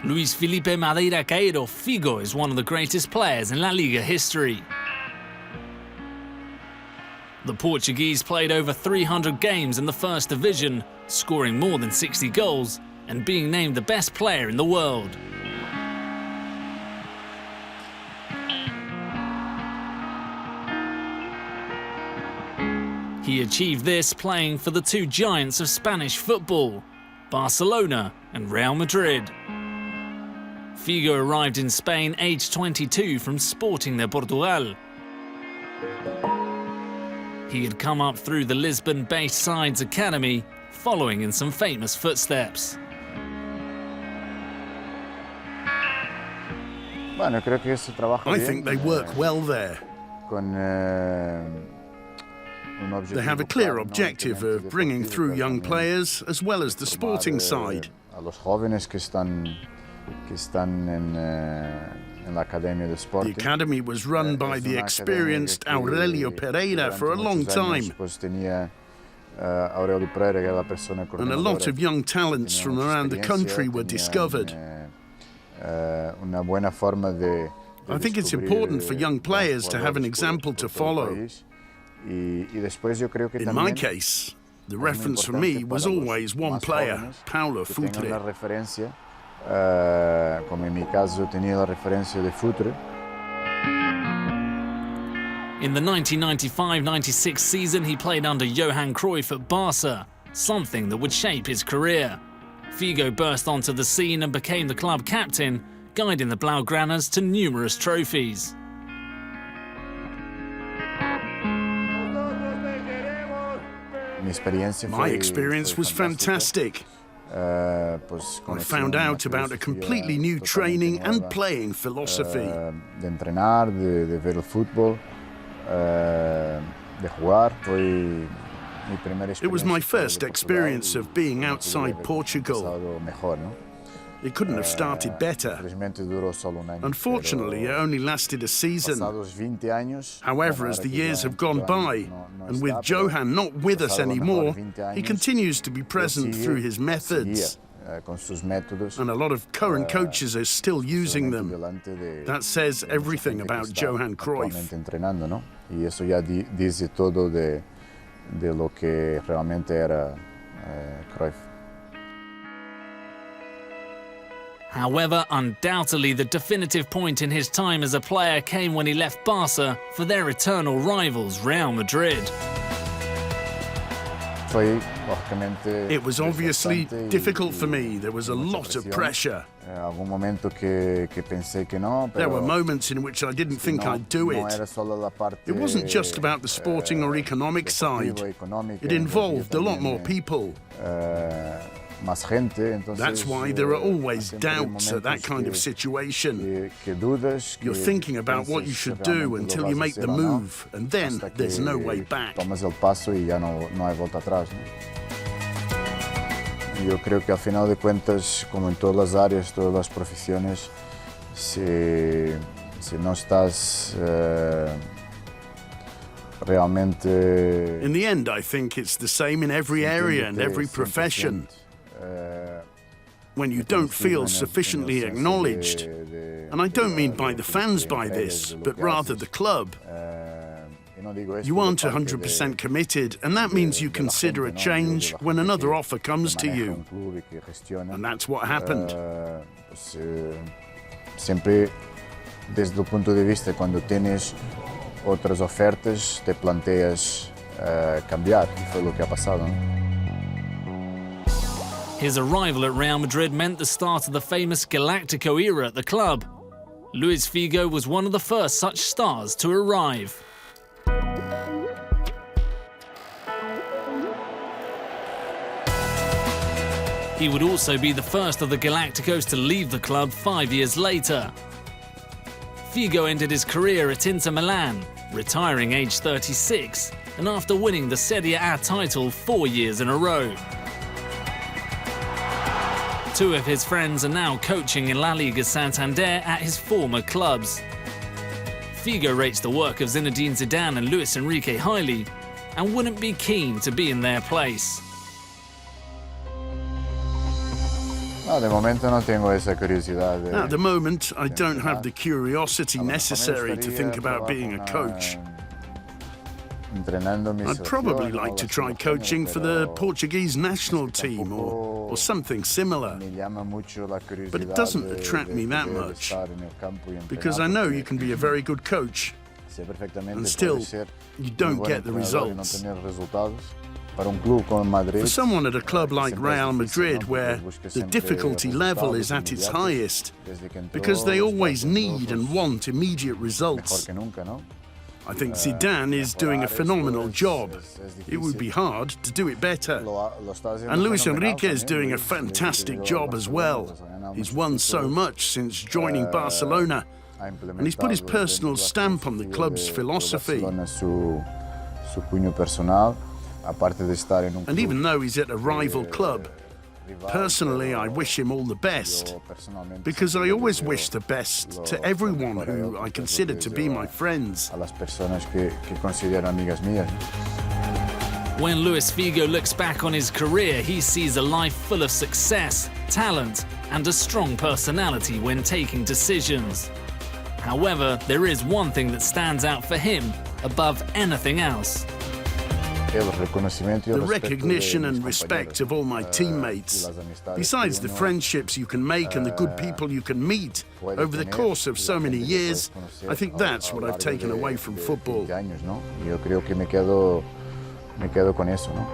Luis Felipe Madeira Caeiro Figo is one of the greatest players in La Liga history. The Portuguese played over 300 games in the first division, scoring more than 60 goals and being named the best player in the world. He achieved this playing for the two giants of Spanish football, Barcelona and Real Madrid. Figo arrived in Spain aged 22 from Sporting de Portugal. He had come up through the Lisbon-based side's academy, following in some famous footsteps. I think they work well there. They have a clear objective of bringing through young players as well as the sporting side. The academy was run by the experienced Aurelio Pereira for a long time. And a lot of young talents from around the country were discovered. I think it's important for young players to have an example to follow. In my case, the reference for me was always one player, Paulo Futre. In the 1995-96 season, he played under Johan Cruyff at Barca, something that would shape his career. Figo burst onto the scene and became the club captain, guiding the Blaugranas to numerous trophies. My experience was fantastic. I found out about a completely new training and playing philosophy. It was my first experience of being outside Portugal. It couldn't have started better. Unfortunately, it only lasted a season. However, as the years have gone by, and with Johan not with us anymore, he continues to be present through his methods. And a lot of current coaches are still using them. That says everything about Johan Cruyff. However, undoubtedly the definitive point in his time as a player came when he left Barca for their eternal rivals, Real Madrid. It was obviously difficult for me. There was a lot of pressure. There were moments in which I didn't think I'd do it. It wasn't just about the sporting or economic side. It involved a lot more people. That's why there are always doubts at that kind of situation. You're thinking about what you should do until you make the move, and then there's no way back. Yo creo que al final de cuentas, como en todas las áreas, todas las profesiones, si no estás realmente... In the end, I think it's the same in every area and every profession. When you don't feel sufficiently acknowledged, and I don't mean by the fans by this, but rather the club, you aren't 100% committed, and that means you consider a change when another offer comes to you. And that's what happened. Siempre desde el punto de vista cuando tienes otras ofertas te planteas cambiar, y fue lo que ha pasado. His arrival at Real Madrid meant the start of the famous Galactico era at the club. Luis Figo was one of the first such stars to arrive. He would also be the first of the Galacticos to leave the club 5 years later. Figo ended his career at Inter Milan, retiring aged 36, and after winning the Serie A title 4 years in a row. Two of his friends are now coaching in LaLiga Santander at his former clubs. Figo rates the work of Zinedine Zidane and Luis Enrique highly, and wouldn't be keen to be in their place. De momento no tengo esa curiosidad. At the moment, I don't have the curiosity necessary to think about being a coach. I'd probably like to try coaching for the Portuguese national team or something similar. But it doesn't attract me that much, because I know you can be a very good coach, and still, you don't get the results. For someone at a club like Real Madrid, where the difficulty level is at its highest, because they always need and want immediate results, I think Zidane is doing a phenomenal job. It would be hard to do it better. And Luis Enrique is doing a fantastic job as well. He's won so much since joining Barcelona, and he's put his personal stamp on the club's philosophy. And even though he's at a rival club, personally, I wish him all the best, because I always wish the best to everyone who I consider to be my friends. When Luis Figo looks back on his career, he sees a life full of success, talent, and a strong personality when taking decisions. However, there is one thing that stands out for him above anything else. The recognition and respect of all my teammates, besides the friendships you can make and the good people you can meet over the course of so many years, I think that's what I've taken away from football. Yo creo que me quedo con eso, ¿no?